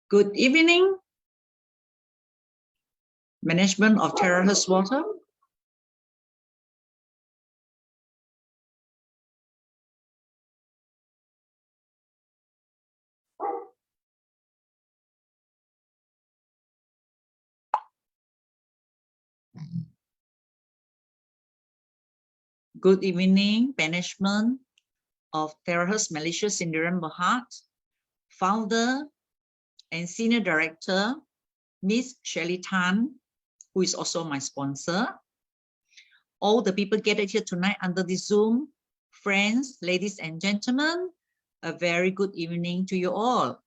Good evening, management of Terahertz water. Good evening, management of Terahertz Malaysia Sdn Bhd, founder and senior director, Miss Winnie Tan, who is also my sponsor. All the people gathered here tonight under the Zoom, friends, ladies and gentlemen, a very good evening to you all.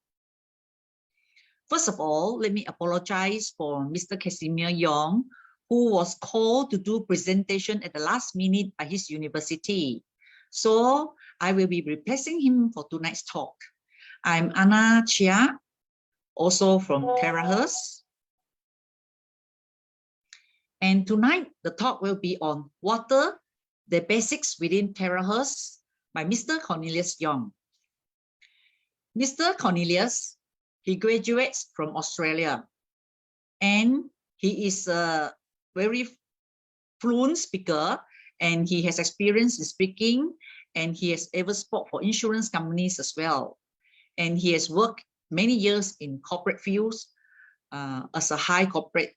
First of all, let me apologize for Mr. Casimir Yong, who was called to do presentation at the last minute by his university. So I will be replacing him for tonight's talk. I'm Anna Chia, also from Terahertz. And tonight, the talk will be on water, the basics within Terahertz by Mr. Cornelius Yong. Mr. Cornelius, he graduates from Australia, and he is a very fluent speaker, and he has experience in speaking, and he has ever spoke for insurance companies as well. And he has worked many years in corporate fields as a high corporate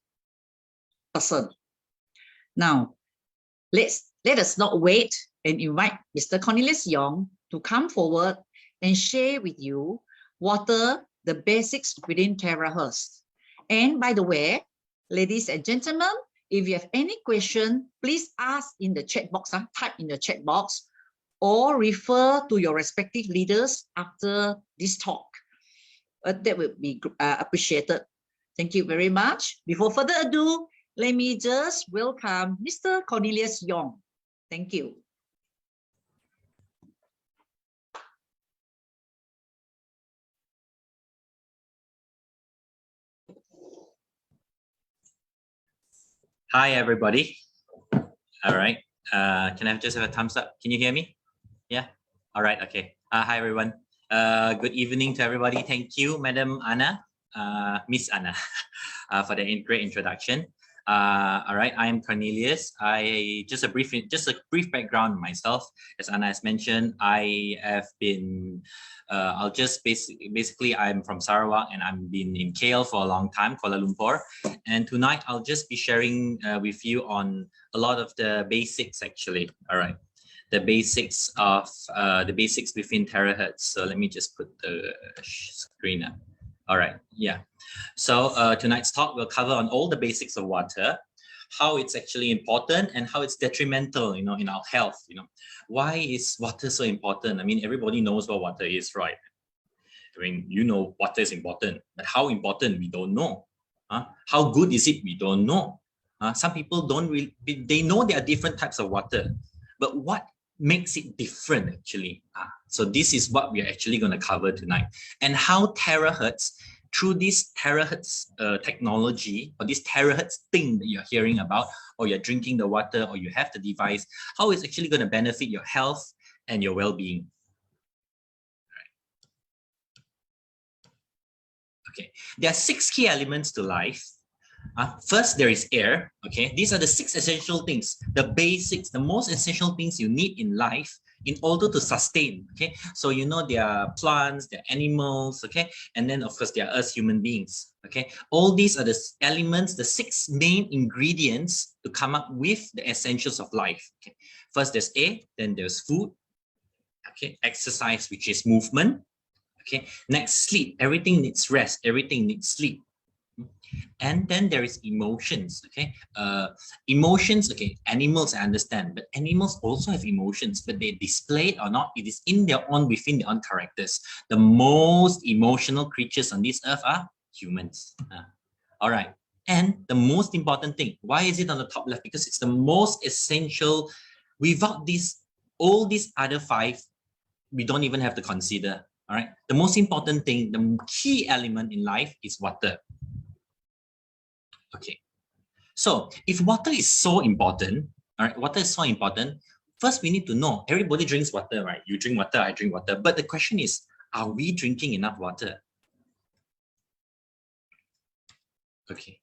person. Now, let us not wait and invite Mr. Cornelius Yong to come forward and share with you water, the basics within Terahertz. And by the way, ladies and gentlemen, if you have any question, please ask in the chat box, type in the chat box, or refer to your respective leaders after this talk. That would be appreciated. Thank you very much. Before further ado, let me just welcome Mr. Cornelius Yong. Thank you. Hi, everybody. All right. Can I just have a thumbs up? Can you hear me? Yeah. All right. Okay. Hi, everyone. Good evening to everybody. Thank you, Madam Anna, Miss Anna, for the great introduction. All right. I am Cornelius. Just a brief background on myself. As Anna has mentioned, I have been. I'll just basically I'm from Sarawak and I've been in KL for a long time, Kuala Lumpur. And tonight I'll just be sharing with you on a lot of the basics actually. All right, the basics of the basics within Terahertz. So let me just put the screen up. All right, yeah. So tonight's talk will cover on all the basics of water, how it's actually important and how it's detrimental, you know, in our health. You know, why is water so important? I mean, everybody knows what water is, right? I mean, you know, water is important, but how important we don't know. How good is it? We don't know. Some people don't really. They know there are different types of water, but what makes it different actually? So this is what we are actually going to cover tonight, and how Terahertz, through this Terahertz technology, or this Terahertz thing that you're hearing about, or you're drinking the water, or you have the device, how it's actually going to benefit your health and your well-being. Okay, there are 6 key elements to life. First, there is air. Okay, these are the 6 essential things, the basics, the most essential things you need in life in order to sustain. Okay, so you know there are plants, there are animals. Okay, and then of course there are us human beings. Okay, all these are the elements, the 6 main ingredients to come up with the essentials of life. Okay, first there's air, then there's food. Okay, exercise, which is movement. Okay, next sleep. Everything needs rest. Everything needs sleep. And then there is emotions. Okay, emotions. Okay, animals I understand, but animals also have emotions, but they display it or not, it is in their own, within their own characters. The most emotional creatures on this earth are humans. All right, and the most important thing, why is it on the top left? Because it's the most essential. Without this, all these other 5, we don't even have to consider. All right, the most important thing, the key element in life is water. Okay, so if water is so important, all right, water is so important, first we need to know, everybody drinks water, right? You drink water, I drink water. But the question is, are we drinking enough water? Okay.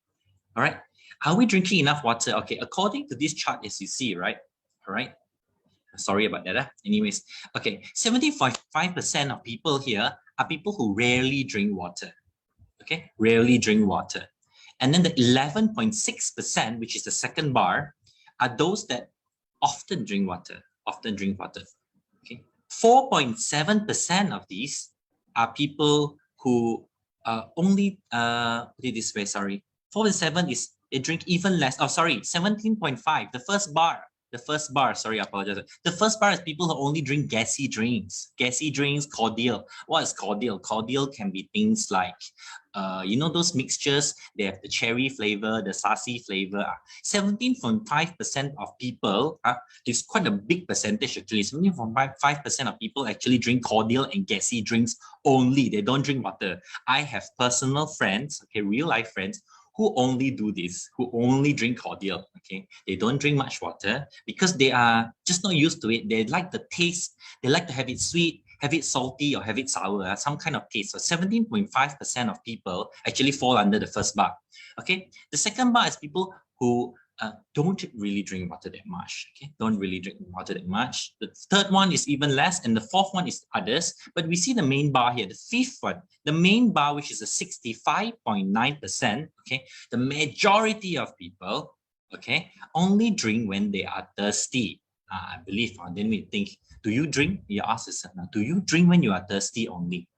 All right. Are we drinking enough water? Okay. According to this chart, as you see, right? All right. Sorry about that. Anyways, okay. 75% of people here are people who rarely drink water. Okay. Rarely drink water. And then the 11.6%, which is the second bar, are those that often drink water. Often drink water. Okay. 4.7% of these are people who only put it this way, sorry. 4.7 is they drink even less. Oh, sorry, 17.5. The first bar, sorry, I apologize. The first bar is people who only drink gassy drinks. Gassy drinks, cordial. What is cordial? Cordial can be things like, you know, those mixtures, they have the cherry flavor, the sassy flavor. 17.5% of people, it's quite a big percentage actually. 17.5% of people actually drink cordial and gassy drinks only. They don't drink water. I have personal friends, okay, real life friends, who only do this, who only drink cordial, okay? They don't drink much water because they are just not used to it. They like the taste. They like to have it sweet, have it salty, or have it sour, some kind of taste. So 17.5% of people actually fall under the first bar, okay? The second bar is people who don't really drink water that much, okay? Don't really drink water that much. The third one is even less, and the fourth one is others. But we see the main bar here, the fifth one, the main bar, which is a 65.9%, okay? The majority of people, okay, only drink when they are thirsty. I believe, then we think, do you drink? You ask yourself, do you drink when you are thirsty only?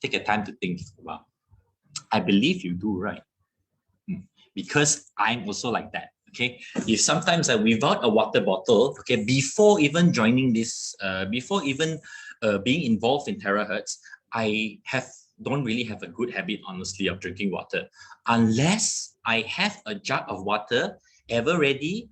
Take a time to think about. I believe you do, right? Because I'm also like that, okay? If sometimes without a water bottle, okay, before even joining this, before even being involved in Terahertz, I don't really have a good habit, honestly, of drinking water. Unless I have a jug of water ever ready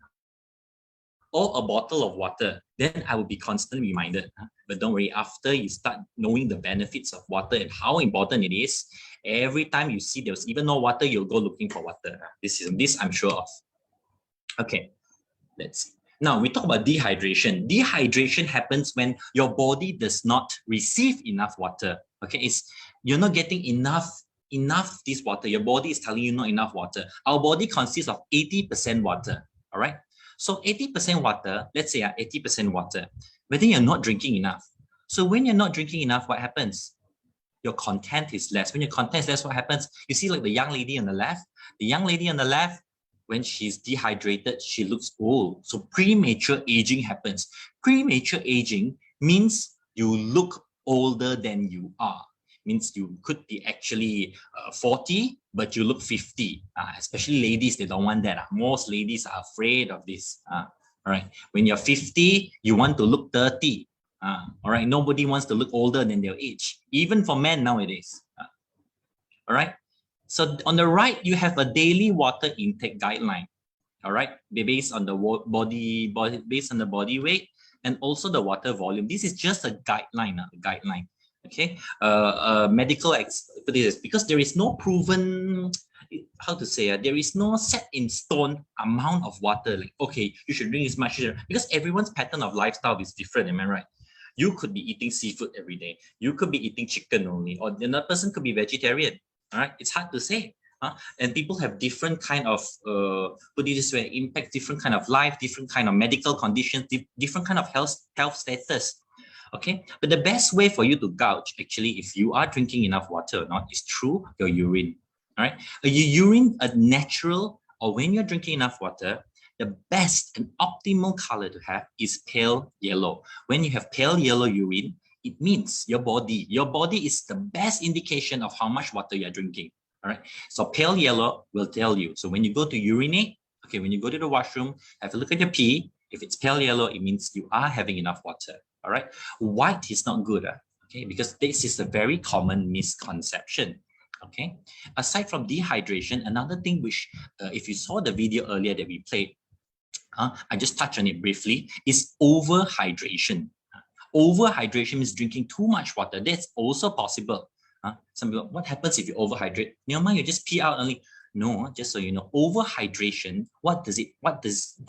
or a bottle of water, then I will be constantly reminded. But don't worry, after you start knowing the benefits of water and how important it is, every time you see there's even no water, you'll go looking for water. This I'm sure of. Okay, let's see. Now we talk about dehydration. Dehydration happens when your body does not receive enough water. Okay, you're not getting enough this water. Your body is telling you not enough water. Our body consists of 80% water. All right. So 80% water, let's say 80% water, but then you're not drinking enough. So when you're not drinking enough, what happens? Your content is less. When your content is less, what happens? You see like the young lady on the left? The young lady on the left, when she's dehydrated, she looks old. So premature aging happens. Premature aging means you look older than you are. Means you could be actually 40, but you look 50. Especially ladies, they don't want that. Most ladies are afraid of this. All right. When you're 50, you want to look 30. All right. Nobody wants to look older than their age, even for men nowadays. All right. So on the right, you have a daily water intake guideline. All right. Based on the based on the body weight and also the water volume. This is just a guideline. Okay, medical expertise, because there is no proven, how to say, there is no set in stone amount of water. Like, okay, you should drink as much, because everyone's pattern of lifestyle is different. Am I right? You could be eating seafood every day. You could be eating chicken only, or another person could be vegetarian. All right, it's hard to say. And people have different kind of, put it this way, impact different kind of life, different kind of medical conditions, different kind of health status. Okay, but the best way for you to gauge, actually, if you are drinking enough water or not, is through your urine. All right, your urine, a natural, or when you're drinking enough water, the best and optimal color to have is pale yellow. When you have pale yellow urine, it means your body is the best indication of how much water you're drinking. All right, so pale yellow will tell you. So when you go to urinate, okay, when you go to the washroom, have a look at your pee. If it's pale yellow, it means you are having enough water. All right, white is not good, okay, because this is a very common misconception. Okay, aside from dehydration, another thing which, if you saw the video earlier that we played, I just touched on it briefly, is overhydration. Overhydration means drinking too much water. That's also possible. Some people, what happens if you overhydrate? Neoma, you just pee out only. No, just so you know, overhydration, what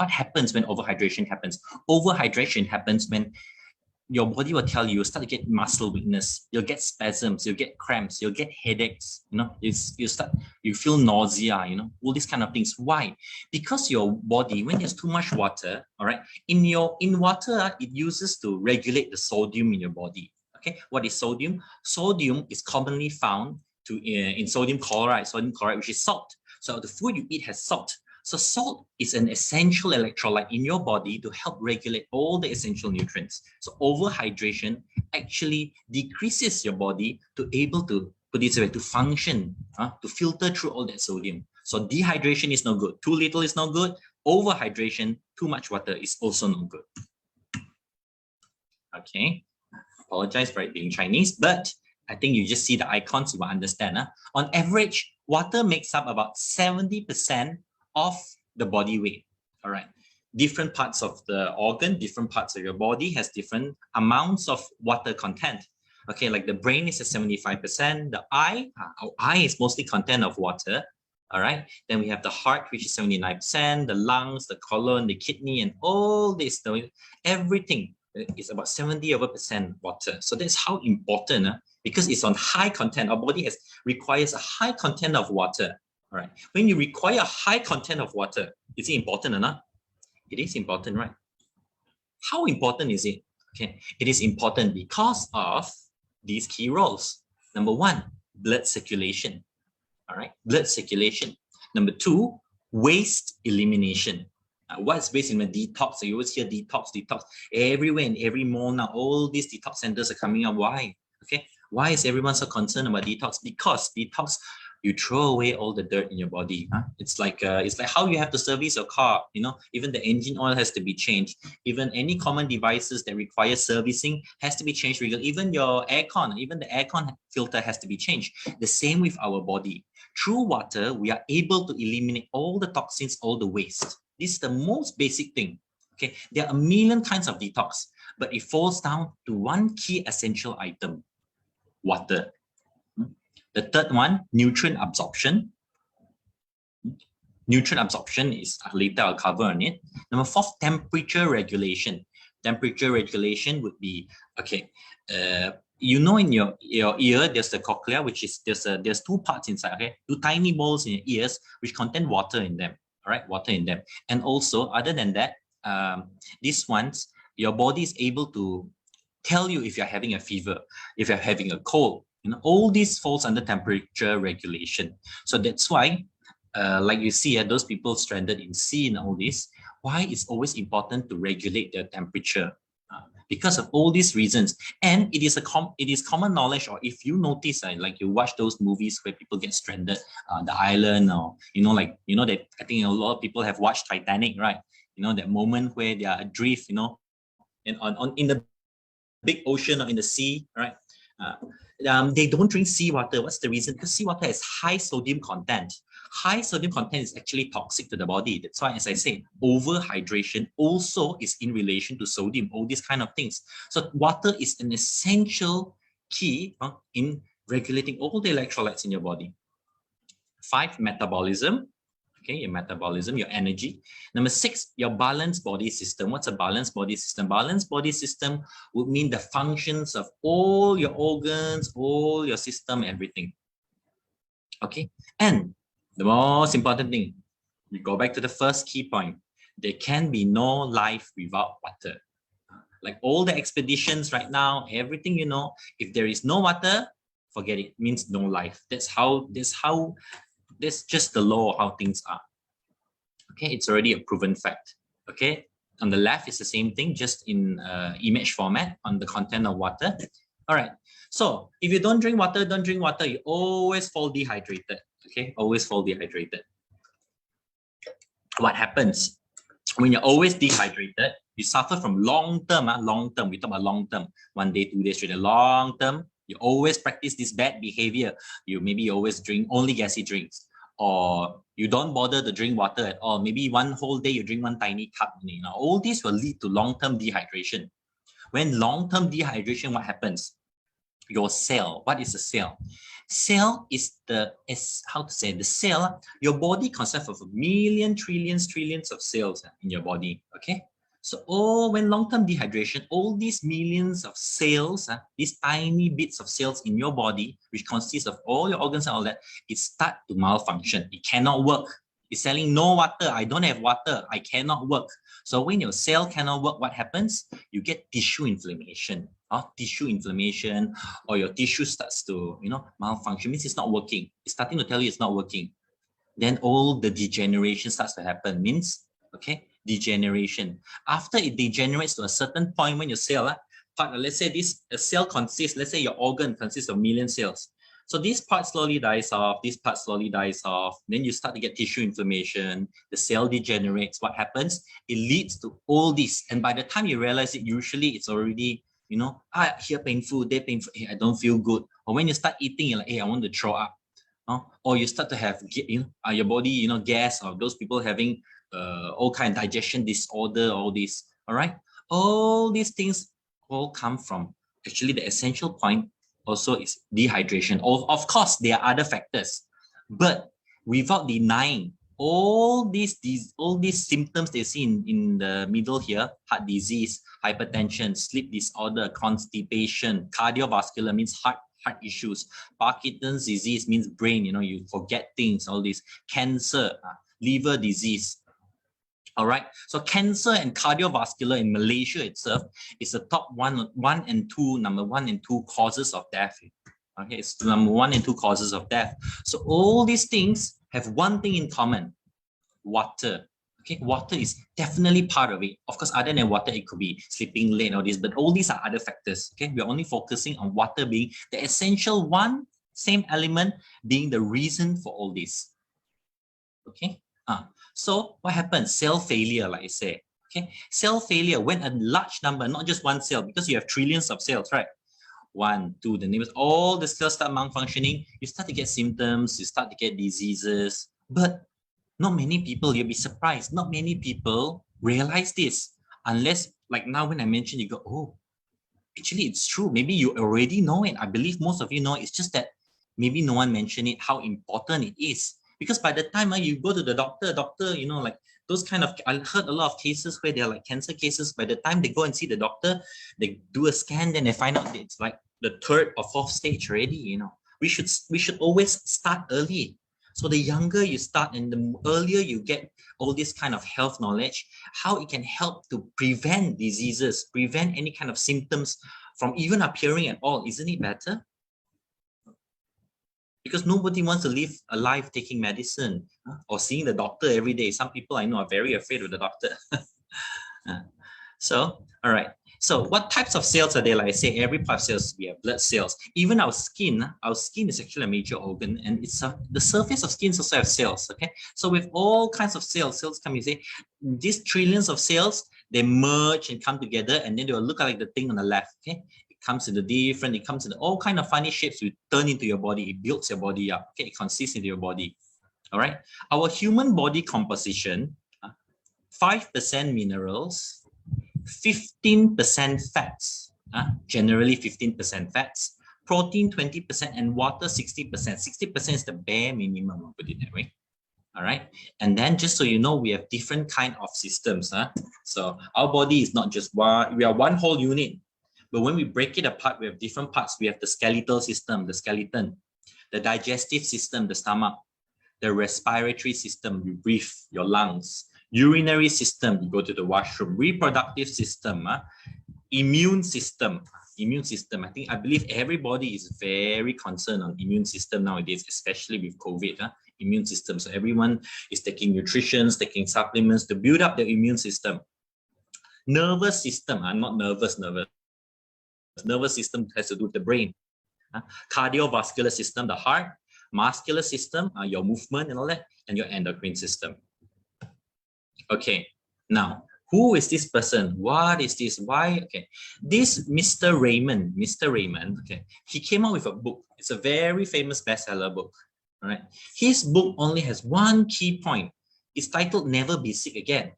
happens when overhydration happens? Overhydration happens when your body will tell you, start to get muscle weakness, you'll get spasms, you'll get cramps, you'll get headaches, you feel nausea, all these kind of things. Why? Because your body, when there's too much water, all right, in water, it uses to regulate the sodium in your body. Okay, what is sodium? Sodium is commonly found in sodium chloride, which is salt. So the food you eat has salt. So salt is an essential electrolyte in your body to help regulate all the essential nutrients. So overhydration actually decreases your body to able to, put this way, to function, to filter through all that sodium. So dehydration is no good. Too little is no good. Overhydration, too much water is also no good. Okay, apologize for it being Chinese, but I think you just see the icons, you will understand. On average, water makes up about 70% of the body weight. All right, different parts of the organ, different parts of your body has different amounts of water content. Okay, like the brain is at 75%, the eye, our eye is mostly content of water. All right, then we have the heart, which is 79%, the lungs, the colon, the kidney, and all this, everything is about 70% water. So that's how important, because it's on high content. Our body requires a high content of water. All right. When you require high content of water, is it important or not? It is important, right? How important is it? Okay, it is important because of these key roles. Number one, blood circulation. All right, blood circulation. Number two, waste elimination. What's waste elimination? Detox. So you always hear detox. Everywhere in every mall now, all these detox centers are coming up. Why? Okay, why is everyone so concerned about detox? Because detox, you throw away all the dirt in your body. It's like how you have to service your car. Even the engine oil has to be changed. Even any common devices that require servicing has to be changed regularly. Even your aircon, even the aircon filter has to be changed. The same with our body. Through water, we are able to eliminate all the toxins, all the waste. This is the most basic thing. Okay, there are a million kinds of detox, but it falls down to one key essential item: water. The third one, nutrient absorption. Nutrient absorption is later I'll cover on it. Number four, temperature regulation. Temperature regulation would be, okay, in your ear, there's the cochlea, which is, there's two parts inside, okay? Two tiny balls in your ears, which contain water in them, all right? Water in them. And also, other than that, these ones, your body is able to tell you if you're having a fever, if you're having a cold. All this falls under temperature regulation. So that's why, like you see, those people stranded in sea and all this, why it's always important to regulate their temperature. Because of all these reasons. And it is common knowledge, or if you notice, like you watch those movies where people get stranded, the island, or that I think a lot of people have watched Titanic, right? That moment where they are adrift, in the big ocean or in the sea, right? They don't drink seawater. What's the reason? Because seawater has high sodium content. High sodium content is actually toxic to the body. That's why, as I say, overhydration also is in relation to sodium, all these kind of things. So water is an essential key in regulating all the electrolytes in your body. 5, metabolism. Okay, your metabolism, your energy. Number 6, your balanced body system. What's a balanced body system? Balanced body system would mean the functions of all your organs, all your system, everything. Okay, and the most important thing, we go back to the first key point. There can be no life without water. Like all the expeditions right now, everything, if there is no water, forget it, means no life. That's just the law of how things are. Okay, it's already a proven fact. Okay, on the left is the same thing, just in image format on the content of water. All right, so if you don't drink water, you always fall dehydrated. Okay, always fall dehydrated. What happens when you're always dehydrated? You suffer from long-term, we talk about long-term, 1 day, 2 days, 3 days, long-term. You always practice this bad behavior. You maybe always drink only gassy drinks, or you don't bother to drink water at all. Maybe one whole day you drink one tiny cup. All this will lead to long-term dehydration. When long-term dehydration, what happens? Your cell. What is a cell? Cell is the cell. Your body consists of a million, trillions of cells in your body. Okay, So when long-term dehydration, all these millions of cells, these tiny bits of cells in your body, which consists of all your organs and all that, it start to malfunction. It cannot work. It's telling no water. I don't have water. I cannot work. So when your cell cannot work, what happens? You get tissue inflammation. Tissue inflammation, or your tissue starts to, malfunction. Means it's not working. It's starting to tell you it's not working. Then all the degeneration starts to happen. Means, degeneration. After it degenerates to a certain point, when your cell, let's say a cell consists, let's say your organ consists of million cells. So this part slowly dies off, this part slowly dies off. Then you start to get tissue inflammation. The cell degenerates. What happens? It leads to all this. And by the time you realize it, usually it's already, here painful, there painful. Hey, I don't feel good. Or when you start eating, you're like, hey, I want to throw up. Or you start to have, your body, gas, or those people having all kind of digestion disorder, all this. All right. All these things all come from actually the essential point. Also is dehydration. Of course, there are other factors, but without denying all these symptoms they see in the middle here: heart disease, hypertension, sleep disorder, constipation, cardiovascular means heart issues, Parkinson's disease means brain, you forget things, all this, cancer, liver disease. All right, so cancer and cardiovascular in Malaysia itself is the top number one and two causes of death. Okay, it's number 1 and 2 causes of death. So all these things have one thing in common: water. Okay, water is definitely part of it. Of course, other than water, it could be sleeping late or this, but all these are other factors. Okay, we're only focusing on water being the essential one, same element being the reason for all this. Okay. So what happens? Cell failure, like I say. Okay, cell failure when a large number, not just one cell, because you have trillions of cells, right? 1, 2, the neighbors, all the cells start malfunctioning. You start to get symptoms. You start to get diseases. But not many people. You'll be surprised. Not many people realize this, unless, like now, when I mentioned, you go, oh, actually, it's true. Maybe you already know it. I believe most of you know it. It's just that maybe no one mentioned it. How important it is. Because by the time you go to the doctor, like those kind of, I heard a lot of cases where they're like cancer cases. By the time they go and see the doctor, they do a scan, then they find out that it's like the 3rd or 4th stage already. We should always start early. So the younger you start and the earlier you get all this kind of health knowledge, how it can help to prevent diseases, prevent any kind of symptoms from even appearing at all. Isn't it better? Because nobody wants to live a life taking medicine or seeing the doctor every day. Some people I know are very afraid of the doctor. So, all right. So what types of cells are there? Like I say, every part of cells, we have blood cells. Even our skin is actually a major organ, and it's the surface of skin also have cells. Okay. So with all kinds of cells come, you say, these trillions of cells, they merge and come together, and then they will look like the thing on the left. Okay. It comes in all kind of funny shapes. You turn into your body. It builds your body up. Okay, it consists into your body. All right. Our human body composition: 5% minerals, 15% fats. Generally 15% fats, protein 20%, and water 60%. 60% is the bare minimum. I'll put it that way. All right. And then just so you know, we have different kind of systems. So our body is not just one. We are one whole unit. But when we break it apart, we have different parts. We have the skeletal system, the skeleton, the digestive system, the stomach, the respiratory system, you breathe, your lungs, urinary system, you go to the washroom, reproductive system, immune system. I believe everybody is very concerned on immune system nowadays, especially with COVID. Immune system. So everyone is taking nutritions, taking supplements to build up their immune system. Nervous system. I'm not nervous. Nervous system has to do with the brain. Cardiovascular system, the heart. Muscular system, your movement and all that, and your endocrine system. Okay, now who is this person? What is this? Why? Okay, this Mr. Raymond. Okay, he came out with a book. It's a very famous bestseller book. All right, his book only has one key point. It's titled "Never Be Sick Again."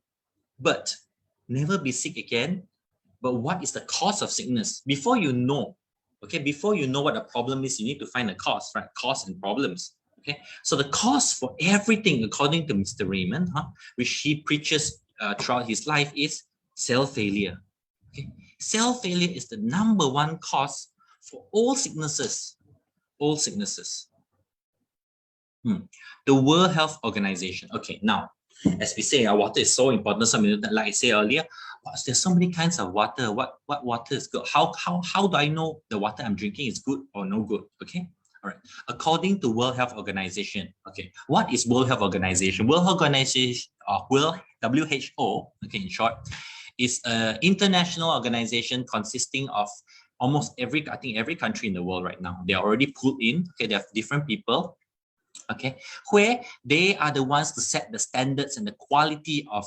But never be sick again. But what is the cause of sickness? Before you know what the problem is, you need to find a cause, right? Cause and problems. Okay, so the cause for everything, according to Mr. Raymond, which he preaches throughout his life, is Cell failure. Okay, cell failure is the #1 cause for all sicknesses. All sicknesses. The World Health Organization. Okay, now, as we say, our water is so important. Like I said earlier, there's so many kinds of water. What water is good? How do I know the water I'm drinking is good or no good? Okay, all right. According to World Health Organization. Okay, what is World Health Organization? World Health Organization, WHO. Okay, in short, is an international organization consisting of almost every country in the world right now. They are already pulled in. Okay, they have different people. Okay, where they are the ones to set the standards and the quality of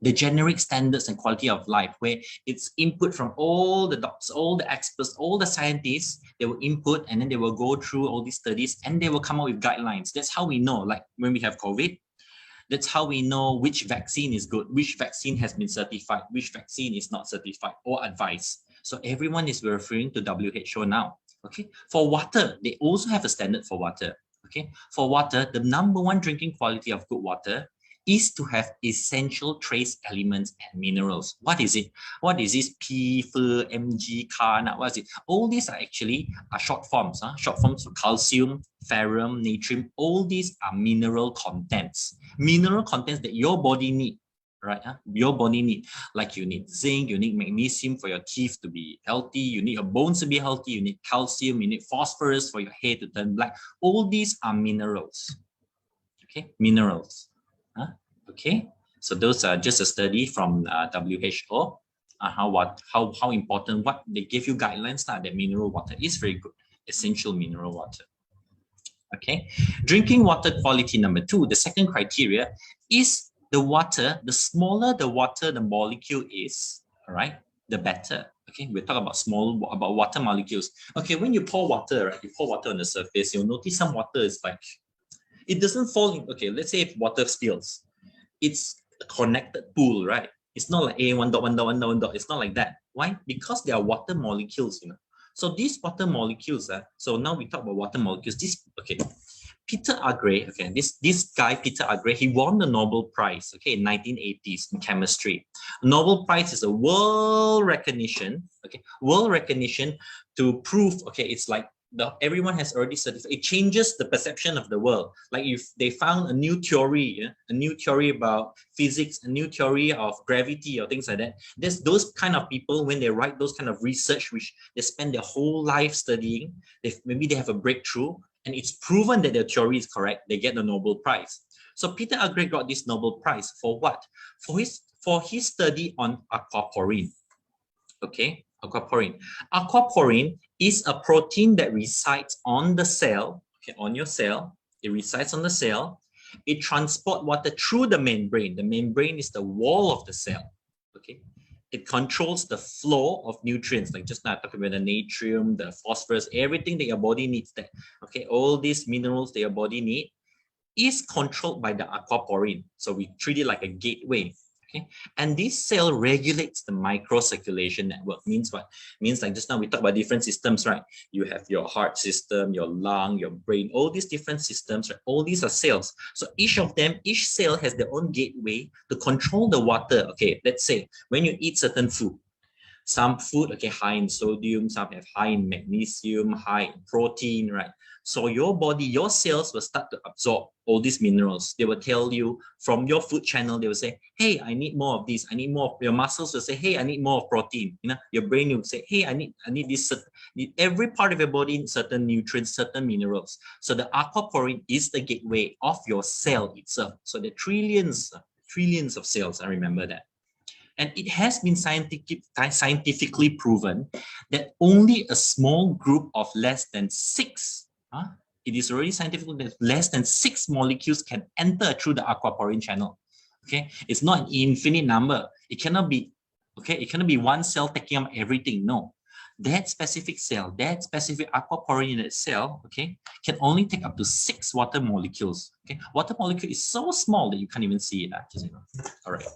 the generic standards and quality of life, where it's input from all the doctors, all the experts, all the scientists. They will input, and then they will go through all these studies, and they will come up with guidelines. That's how we know, like when we have COVID, that's how we know which vaccine is good, which vaccine has been certified, which vaccine is not certified or advised. So everyone is referring to WHO now. Okay, for water, they also have a standard for water. Okay, for water, the #1 drinking quality of good water is to have essential trace elements and minerals. What is it? What is this P, F, Mg, K? What is it? All these are actually short forms. Short forms for calcium, ferrum, natrium. All these are mineral contents. Mineral contents that your body needs. Right? Your body needs, like you need zinc, you need magnesium for your teeth to be healthy, you need your bones to be healthy, you need calcium, you need phosphorus for your hair to turn black. All these are minerals. Okay, minerals. Okay, so those are just a study from WHO. How important, what they give you guidelines that mineral water is very good, essential mineral water. Okay, drinking water quality #2, the second criteria is the water. The smaller the water the molecule is, all right, the better. Okay, we're talking about water molecules. Okay, when you pour water, right, you pour water on the surface, you'll notice some water is like, it doesn't fall in. Okay, let's say if water spills, it's a connected pool, right? It's not like one dot, one dot, one dot, one dot. It's not like that. Why? Because they are water molecules, you know. So these water molecules, so now we talk about water molecules. Peter Agape, okay, this guy, Peter Agape, he won the Nobel Prize, okay, in 1980s in chemistry. Nobel Prize is a world recognition, okay, to prove, okay, it's like everyone has already certified. It changes the perception of the world. Like if they found a new theory, a new theory about physics, a new theory of gravity or things like that. There's those kind of people, when they write those kind of research, which they spend their whole life studying, maybe they have a breakthrough, and it's proven that their theory is correct, they get the Nobel Prize. So Peter Agape got this Nobel Prize for what? For his study on aquaporine. Okay, aquaporine. Aquaporine is a protein that resides on the cell, okay, on your cell. It resides on the cell. It transports water through the membrane. The membrane is the wall of the cell. Okay. It controls the flow of nutrients, like just now I talked about the natrium, the phosphorus, everything that your body needs. That, okay, all these minerals that your body needs is controlled by the aquaporine. So we treat it like a gateway. Okay, and this cell regulates the microcirculation network. Means what? Means like just now we talked about different systems, right? You have your heart system, your lung, your brain, all these different systems, right? All these are cells. So each cell has their own gateway to control the water. Okay, let's say when you eat certain food, some food, okay, high in sodium, some have high in magnesium, high in protein, right? So your body, your cells will start to absorb all these minerals. They will tell you from your food channel, they will say, hey, I need more of this. I need more. Your muscles will say, hey, I need more of protein. You know, your brain will say, hey, I need this. Every part of your body needs certain nutrients, certain minerals. So the aquaporine is the gateway of your cell itself. So the trillions of cells, I remember that. And it has been scientifically proven that only a small group of less than 6, it is already scientifically that less than 6 molecules can enter through the aquaporine channel. Okay, it's not an infinite number. It cannot be, okay, it cannot be one cell taking up everything. No, that specific cell, that specific aquaporine in that cell, okay, can only take up to 6 water molecules. Okay, water molecule is so small that you can't even see it. All right.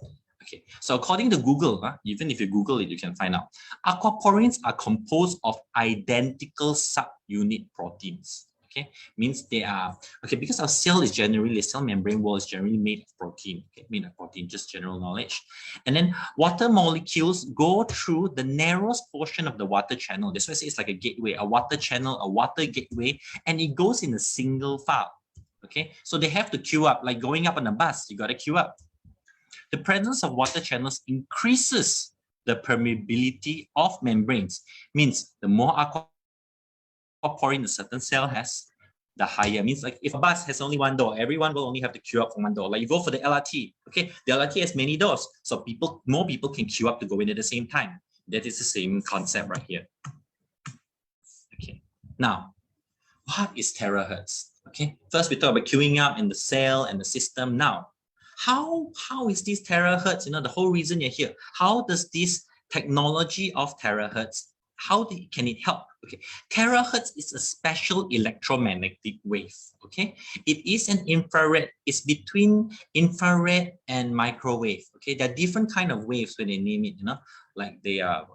Okay, so according to Google, even if you Google it, you can find out. Aquaporines are composed of identical subunit proteins. Okay, means they are, okay, because our cell is generally, the cell membrane wall is generally made of protein, okay, made of protein, just general knowledge. And then water molecules go through the narrowest portion of the water channel. That's why I say it's like a gateway, a water channel, a water gateway, and it goes in a single file. Okay, so they have to queue up, like going up on a bus, you got to queue up. The presence of water channels increases the permeability of membranes, means the more aquaporin a certain cell has, the higher. Means like if a bus has only one door, everyone will only have to queue up for one door. Like you go for the LRT, okay, the LRT has many doors, so more people can queue up to go in at the same time. That is the same concept right here. Okay, now what is terahertz? Okay, first we talk about queuing up in the cell and the system. Now, how is this terahertz? You know, the whole reason you're here. How does this technology of terahertz, can it help? Okay, terahertz is a special electromagnetic wave. Okay, it is an infrared. It's between infrared and microwave. Okay, there are different kind of waves when they name it. You know, like they are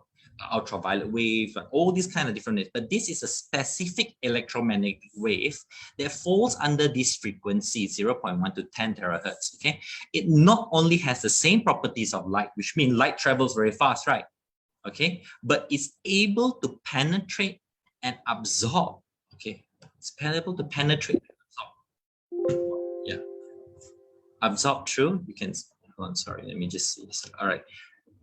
ultraviolet wave, all these kind of different waves. But this is a specific electromagnetic wave that falls under this frequency, 0.1 to 10 terahertz. Okay, it not only has the same properties of light, which means light travels very fast, right? Okay, but it's able to penetrate and absorb. Okay, it's able to penetrate and absorb. Yeah, absorb through. You can. Hold on, sorry. Let me just see. All right.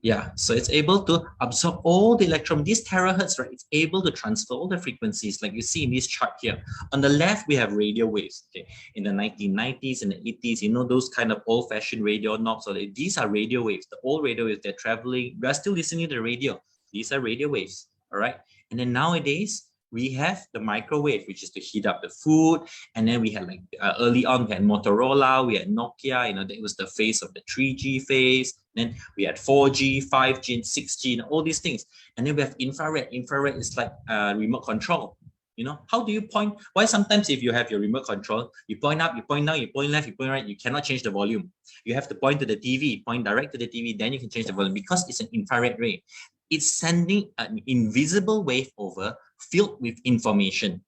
Yeah, so it's able to absorb all the electron. These terahertz, right? It's able to transfer all the frequencies, like you see in this chart here. On the left, we have radio waves. Okay, in the 1990s and the 80s, you know, those kind of old-fashioned radio knobs. So these are radio waves. The old radio waves, they're traveling. We are still listening to the radio. These are radio waves. All right. And then nowadays, we have the microwave, which is to heat up the food. And then we had like early on, we had Motorola, we had Nokia, you know, that was the phase of the 3G phase. Then we had 4G, 5G, and 6G, and all these things. And then we have infrared. Infrared is like remote control. You know, how do you point? Why sometimes if you have your remote control, you point up, you point down, you point left, you point right, you cannot change the volume. You have to point to the TV, point direct to the TV, then you can change the volume because it's an infrared ray. It's sending an invisible wave over filled with information.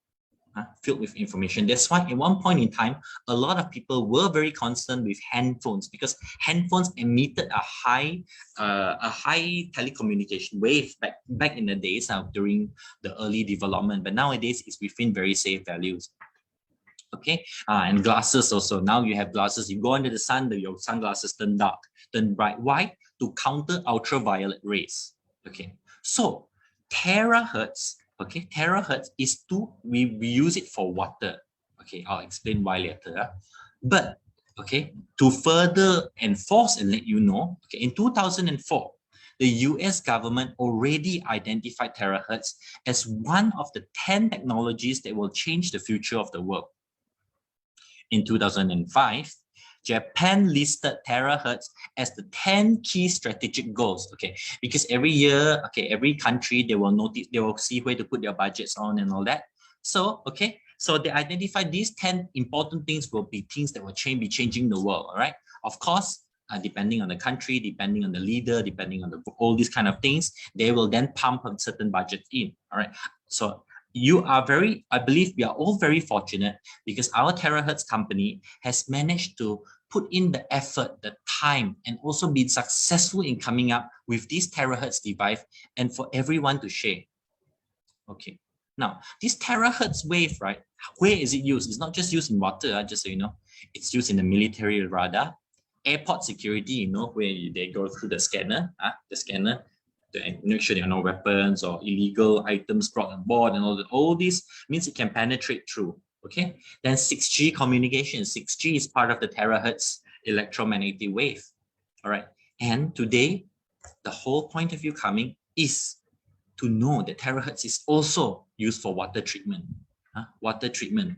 Filled with information. That's why at one point in time, a lot of people were very concerned with handphones because handphones emitted a high telecommunication wave back in the days during the early development. But nowadays, it's within very safe values. Okay, and glasses also. Now you have glasses. You go under the sun, your sunglasses turn dark, turn bright. Why? To counter ultraviolet rays. Okay, so terahertz. Okay, terahertz is we use it for water. Okay, I'll explain why later. But okay, to further enforce and let you know, okay, in 2004, the US government already identified terahertz as one of the 10 technologies that will change the future of the world. In 2005, Japan listed terahertz as the 10 key strategic goals. Okay, because every year, okay, every country, they will see where to put their budgets on and all that. So, okay, so they identified these 10 important things will be things that will be changing the world. All right, of course, depending on the country, depending on the leader, depending on all these kind of things, they will then pump a certain budget in. All right, so I believe we are all very fortunate because our terahertz company has managed to put in the effort, the time, and also been successful in coming up with this terahertz device and for everyone to share. Okay, now this terahertz wave, right? Where is it used? It's not just used in water, just so you know. It's used in the military radar, airport security, you know, where they go through the scanner, to make sure there are no weapons or illegal items brought on board and all this means it can penetrate through. Okay, then 6G communication. 6G is part of the terahertz electromagnetic wave. All right, and today the whole point of view coming is to know that terahertz is also used for water treatment. Water treatment.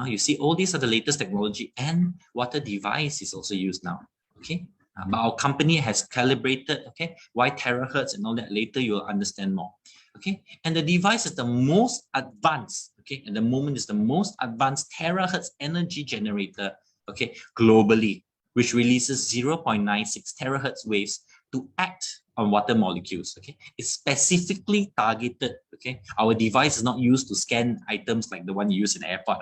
You see, all these are the latest technology, and water device is also used now. Okay. But our company has calibrated, okay, why terahertz and all that. Later you'll understand more. Okay, and the device is the most advanced, okay, at the moment is the most advanced terahertz energy generator, okay, globally, which releases 0.96 terahertz waves to act on water molecules. Okay, it's specifically targeted. Okay, our device is not used to scan items like the one you use in the airport.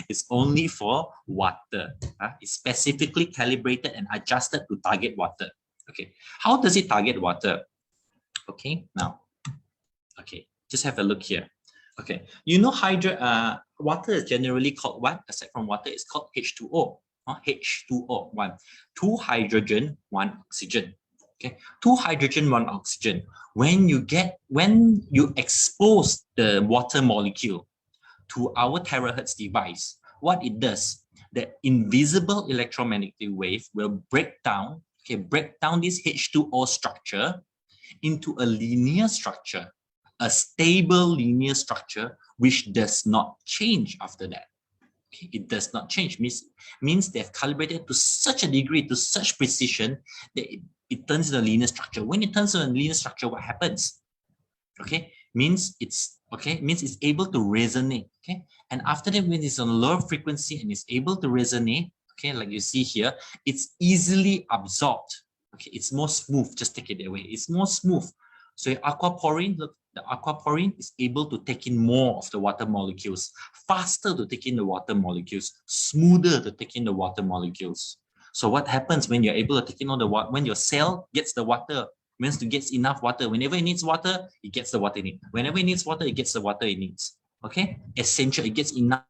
It's only for water. It's specifically calibrated and adjusted to target water. Okay, how does it target water? Okay, now, okay, just have a look here. Okay, you know, water is generally called what? Aside from water, it's called H2O. H2O, 2 hydrogen, 1 oxygen. Okay, 2 hydrogen, 1 oxygen. When you expose the water molecule to our terahertz device, what it does, the invisible electromagnetic wave will break down this H2O structure into a linear structure, a stable linear structure which does not change after that. Okay, it does not change, means they've calibrated to such a degree, to such precision, that it turns into a linear structure. When it turns into a linear structure, what happens? Okay, means it's able to resonate. Okay, and after that, when it's on a lower frequency and it's able to resonate, okay, like you see here, it's easily absorbed. Okay, it's more smooth. Just take it away. It's more smooth. So your aquaporine, look, the aquaporine is able to take in more of the water molecules, faster to take in the water molecules, smoother to take in the water molecules. So what happens when you're able to take in all the water, when your cell gets the water, means to get enough water. Whenever it needs water, it gets the water it needs. Whenever it needs water, it gets the water it needs. Okay, essential. It gets enough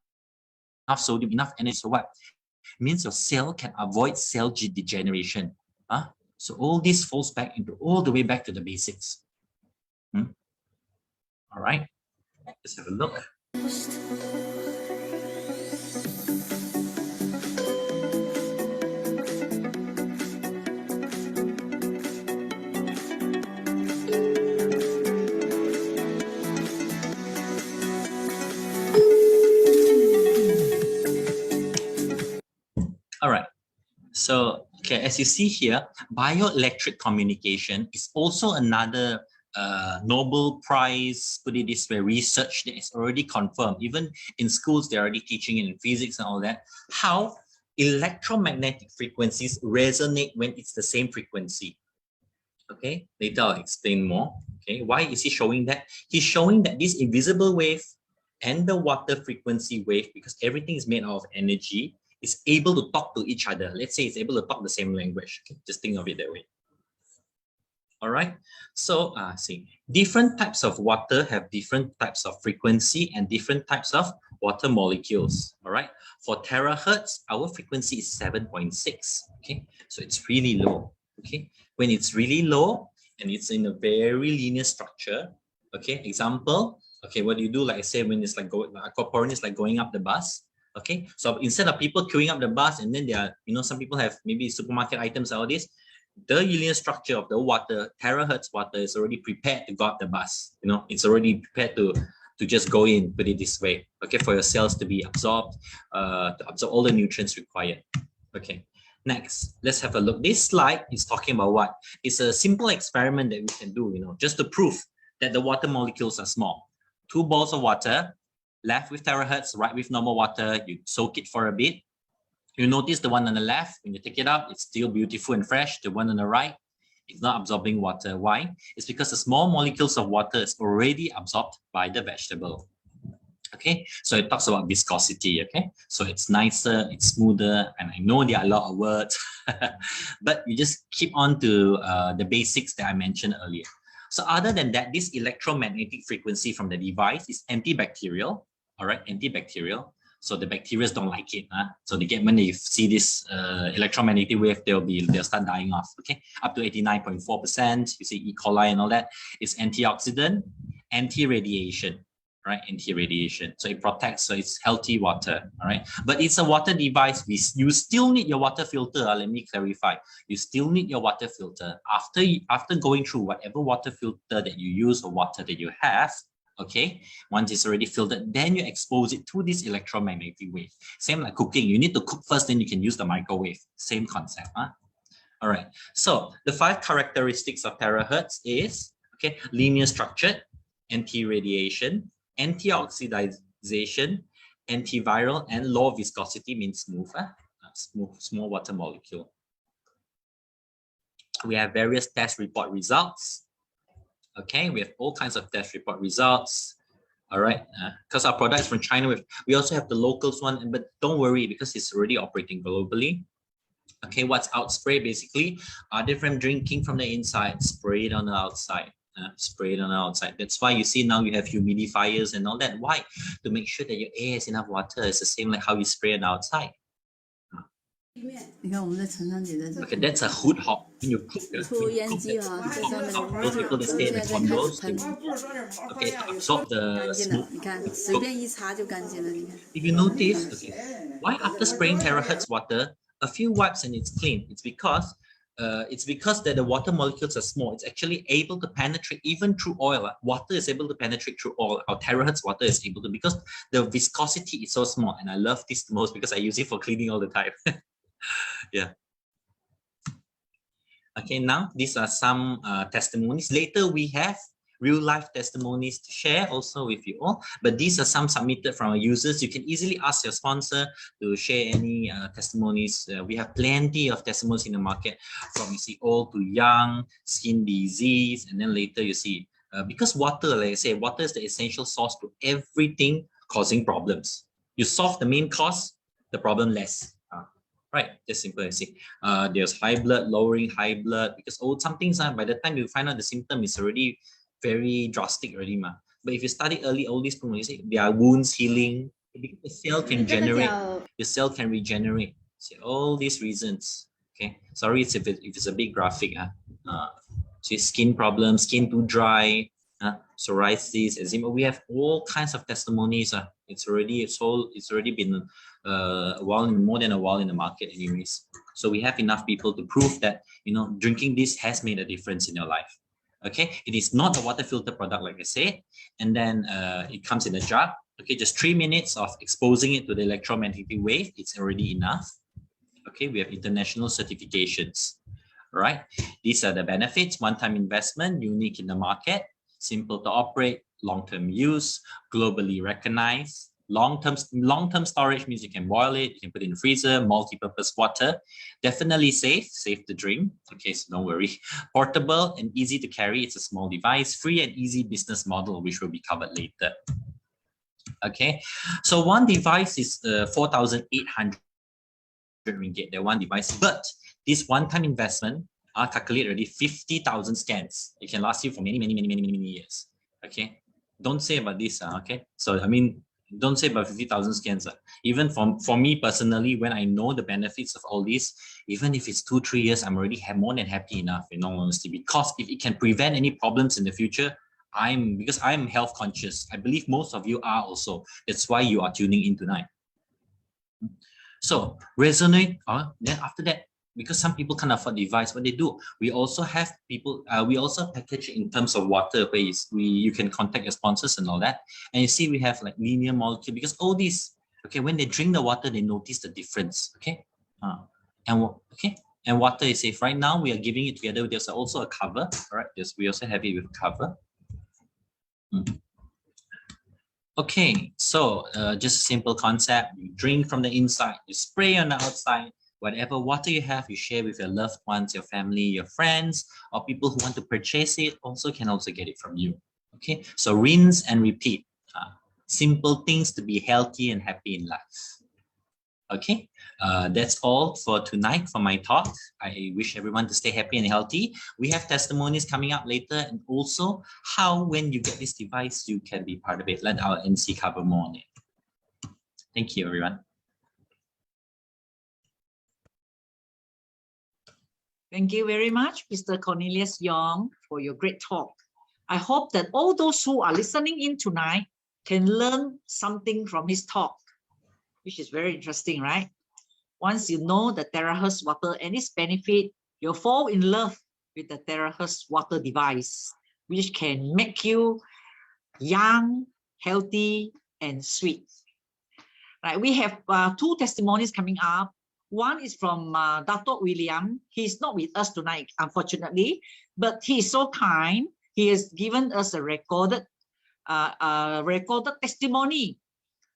sodium, enough energy. So what? It means your cell can avoid cell degeneration. So all this falls back into all the way back to the basics. All right, let's have a look. All right, so okay, as you see here, bioelectric communication is also another Nobel Prize, put it this way, research that is already confirmed. Even in schools, they're already teaching it in physics and all that, how electromagnetic frequencies resonate when it's the same frequency. Okay, later I'll explain more. Okay, why is he showing that? He's showing that this invisible wave and the water frequency wave, because everything is made out of energy, is able to talk to each other. Let's say it's able to talk the same language. Okay? Just think of it that way. All right. So see, different types of water have different types of frequency and different types of water molecules. All right. For terahertz, our frequency is 7.6. Okay. So it's really low. Okay. When it's really low and it's in a very linear structure. Okay. Example. Okay. What do you do? Like I said, when it's like aquaporine is like going up the bus. Okay. So instead of people queuing up the bus and then there are, some people have maybe supermarket items, all this. The linear structure of the water, terahertz water, is already prepared to go up the bus. It's already prepared to just go in, put it this way. Okay, for your cells to be absorbed, to absorb all the nutrients required. Okay, next, let's have a look. This slide is talking about what? It's a simple experiment that we can do, just to prove that the water molecules are small. 2 balls of water, left with terahertz, right with normal water. You soak it for a bit. You notice the one on the left, when you take it out, it's still beautiful and fresh. The one on the right, it's not absorbing water. Why? It's because the small molecules of water is already absorbed by the vegetable. Okay, so it talks about viscosity. Okay, so it's nicer, it's smoother, and I know there are a lot of words, but you just keep on to the basics that I mentioned earlier. So other than that, this electromagnetic frequency from the device is antibacterial. All right, antibacterial. So the bacteria don't like it. So they get, when they see this electromagnetic wave, they'll start dying off. Okay, up to 89.4%. You see E. coli and all that. It's antioxidant, anti-radiation, right? Anti-radiation. So it protects. So it's healthy water. All right. But it's a water device. You still need your water filter. Let me clarify. You still need your water filter after going through whatever water filter that you use or water that you have. Okay, once it's already filtered, then you expose it to this electromagnetic wave. Same like cooking, you need to cook first, then you can use the microwave. Same concept. All right, so the 5 characteristics of terahertz is, okay, linear structured, anti-radiation, antioxidization, antiviral, and low viscosity means smooth, small water molecule. We have various test report results. Okay, we have all kinds of test report results. All right, because our product is from China, we also have the locals one, but don't worry because it's already operating globally. Okay, what's out spray basically? Different drinking from the inside, spray it on the outside. Spray it on the outside. That's why you see now you have humidifiers and all that. Why? To make sure that your air has enough water. It's the same like how you spray on the outside. Okay, that's a hood hop. When you cook, those people that stay in the condos, okay, to absorb the smoke. If you notice, okay, why after spraying terahertz water, a few wipes and it's clean? It's because that the water molecules are small. It's actually able to penetrate even through oil. Water is able to penetrate through oil. Our terahertz water is able to, because the viscosity is so small. And I love this the most because I use it for cleaning all the time. Yeah. Okay, now these are some testimonies. Later we have real life testimonies to share also with you all, but these are some submitted from our users. You can easily ask your sponsor to share any testimonies. We have plenty of testimonies in the market, from you see old to young, skin disease, and then later you see because water, like I say, water is the essential source to everything causing problems. You solve the main cause, the problem less. Right, just simple as see. There's high blood, lowering high blood, because some things by the time you find out the symptom is already very drastic already, ma. But if you study early, all these things, there are wounds healing, because the cell can generate, your cell can regenerate. See, all these reasons. Okay, sorry if it's a big graphic. See, skin problems, skin too dry, psoriasis, eczema. We have all kinds of testimonies. It's already been more than a while in the market anyways. So we have enough people to prove that, drinking this has made a difference in your life. Okay, it is not a water filter product, like I said, and then it comes in a jar. Okay, just 3 minutes of exposing it to the electromagnetic wave, it's already enough. Okay, we have international certifications. Right, these are the benefits: one-time investment, unique in the market, simple to operate, long-term use, globally recognized. Long-term storage means you can boil it, you can put it in the freezer, multi-purpose water. Definitely safe to drink. Okay, so don't worry. Portable and easy to carry. It's a small device. Free and easy business model, which will be covered later. Okay, so one device is 4,800 ringgit. That one device, but this one-time investment, I'll calculate already 50,000 scans. It can last you for many years. Okay, don't say about this. Okay, so I mean, don't say about 50,000 scans. Even for me personally, when I know the benefits of all this, even if it's 2-3 years, I'm already more than happy enough, in all honesty, because if it can prevent any problems in the future, because I'm health conscious. I believe most of you are also. That's why you are tuning in tonight. So resonate. Then after that, because some people can't afford the device, what they do, we also have people, we also package in terms of water, where you can contact your sponsors and all that. And you see we have like linear molecule, because all these, okay, when they drink the water, they notice the difference. Okay, and water is safe. Right now we are giving it together. There's also a cover. All right, we also have it with cover. Okay, so just a simple concept. You drink from the inside, you spray on the outside. Whatever water you have, you share with your loved ones, your family, your friends, or people who want to purchase it can also get it from you. Okay, so rinse and repeat. Simple things to be healthy and happy in life. Okay, that's all for tonight for my talk. I wish everyone to stay happy and healthy. We have testimonies coming up later, and also how when you get this device, you can be part of it. Let our Emcee cover more on it. Thank you, everyone. Thank you very much, Mr. Cornelius Yong, for your great talk. I hope that all those who are listening in tonight can learn something from his talk, which is very interesting, right? Once you know the Terahertz water and its benefit, you'll fall in love with the Terahertz water device, which can make you young, healthy, and sweet. Right, we have 2 testimonies coming up. One is from Dato' William. He's not with us tonight, unfortunately, but he is so kind. He has given us a recorded testimony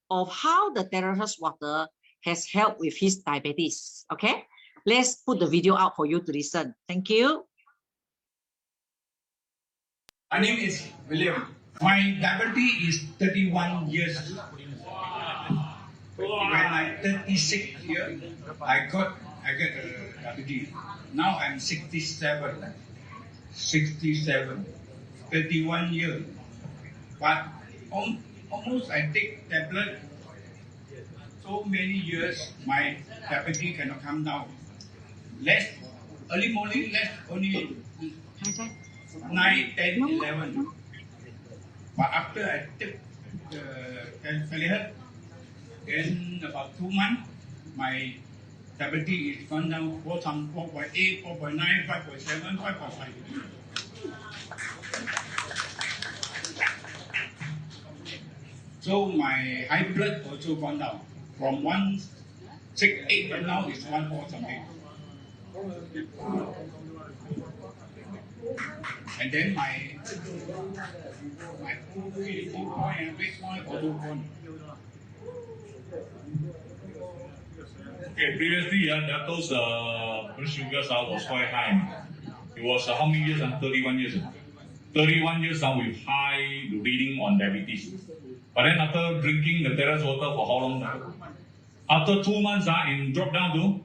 of how the Terahertz water has helped with his diabetes. Okay, let's put the video out for you to listen. Thank you. My name is William. My diabetes is 31 years. When I'm 36 years, I get diabetes. Now I'm 67. 31 years. But almost I take tablet so many years, my diabetes cannot come down. Early morning, only 9, 10, 11. But after I took Terahertz, in about 2 months, my diabetes is gone down 4.8, 4.9, 5.7, 5.5. So my high blood also gone down from 168 and now it's 14 something. And then my food point and weight point also gone. Okay, previously, Dato's blood sugars was quite high. It was how many years? 31 years. 31 years now with high reading on diabetes. But then after drinking the Terahertz water for how long? After 2 months, it dropped down to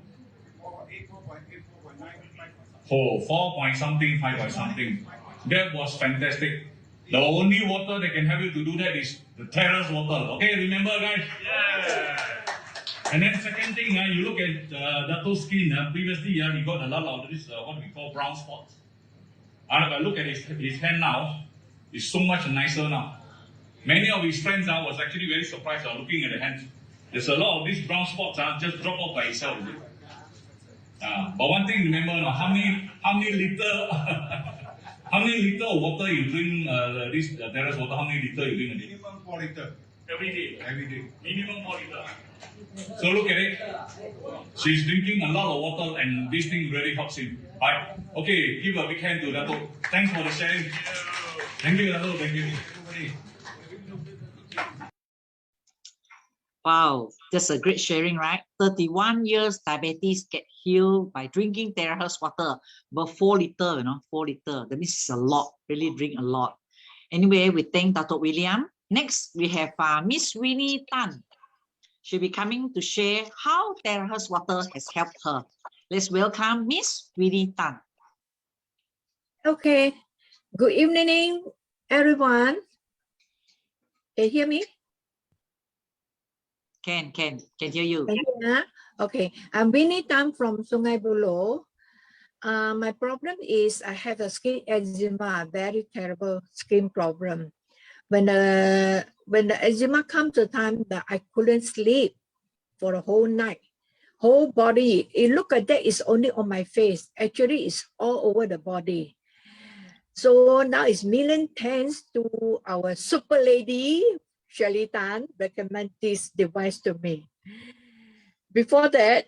4 point something, 5 point something. That was fantastic. The only water that can help you to do that is the Terahertz water. Okay, remember, guys? Yeah. And then second thing, you look at Dato's skin. Previously, he got a lot of this, what we call brown spots. If I look at his hand now, it's so much nicer now. Many of his friends was actually very surprised looking at the hands. There's a lot of these brown spots just drop off by itself. But one thing, remember, how many liter how many liter of water you drink this Terahertz water? How many liter you drink a day? Minimum 4 liter. Every day. Every day. Minimum 4 liter. So look at it. She's drinking a lot of water and this thing really helps him. Alright. Okay, give a big hand to Dato. Thanks for the sharing. Thank you, Dato. Thank you. Wow, that's a great sharing, right? 31 years diabetes get healed by drinking Terahertz water, about 4 liter, 4 liter. That means it's a lot, really drink a lot. Anyway, we thank Dr. William. Next, we have Miss Winnie Tan. She'll be coming to share how Terahertz water has helped her. Let's welcome Miss Winnie Tan. Okay, good evening, everyone. Can you hear me? Can hear you. Okay, I'm Winnie Tan from Sungai Buloh. My problem is I have a skin eczema, very terrible skin problem. When the eczema comes to time that I couldn't sleep for the whole night, whole body. It look like that is only on my face. Actually, it's all over the body. So now it's million thanks to our super lady, Shirley Tan, recommend this device to me. Before that,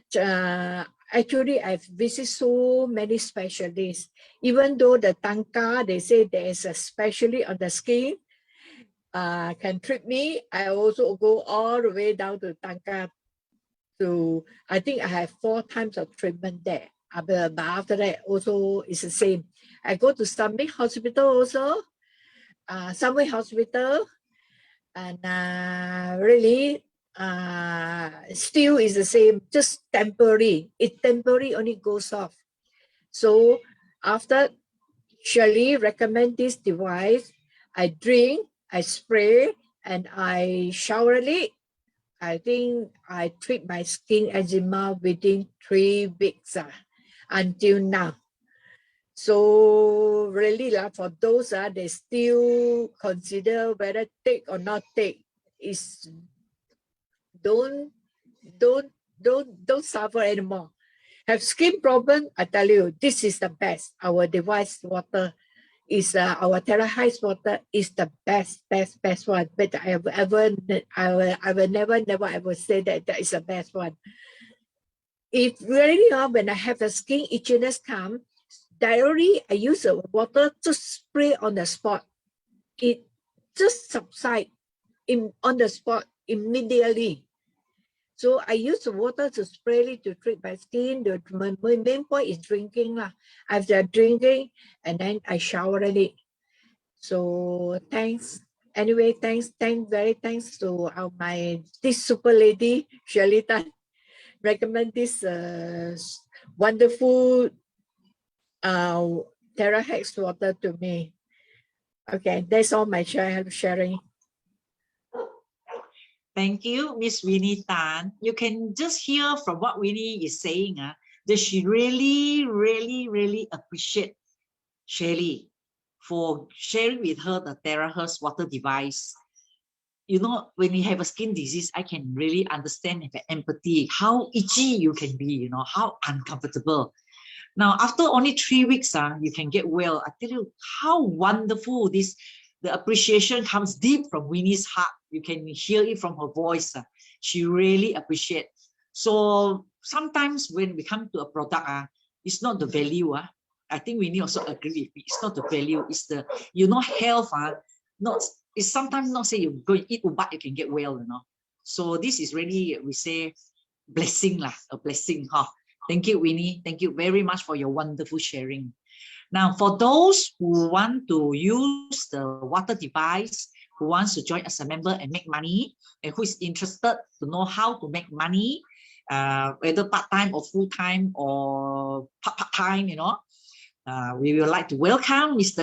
actually I've visited so many specialists. Even though the Tanka, they say there is a specialist on the skin, can treat me, I also go all the way down to Tanka. I think I have 4 times of treatment there. But after that, also it's the same. I go to Summit Hospital also, Summit Hospital, and really, still is the same, just temporary. It temporary only goes off. So after Shirley recommend this device, I drink, I spray, and I shower it. I think I treat my skin eczema within 3 weeks until now. So really, for those they still consider whether take or not take, is don't suffer anymore. Have skin problem, I tell you, this is the best. Our device water is our Terahertz water is the best one. But I will never ever say that is the best one. If really when I have the skin itchiness come, directly I use the water to spray on the spot. It just subside on the spot immediately. So I use the water to spray it to treat my skin. My main point is drinking. After drinking, and then I shower it. So thanks. Anyway, thanks to this super lady, Shirley Tan, recommend this wonderful Terahertz water to me. Okay, that's all my sharing. Thank you, Miss Winnie Tan. You can just hear from what Winnie is saying that she really appreciate Shirley for sharing with her the Terahertz water device. You know, when we have a skin disease, I can really understand and have empathy, how itchy you can be, you know, how uncomfortable. Now, after only 3 weeks, you can get well. I tell you how wonderful the appreciation comes deep from Winnie's heart. You can hear it from her voice. She really appreciates. So sometimes when we come to a product, it's not the value. I think Winnie also agree with me. It's not the value. It's the, you know, health. It's sometimes not say you go and eat ubat, you can get well, you know. So this is really, we say, blessing lah, a blessing. Thank you, Winnie. Thank you very much for your wonderful sharing. Now, for those who want to use the water device, who wants to join as a member and make money, and who is interested to know how to make money, whether part-time or full-time or part-time, you know, we would like to welcome Mr.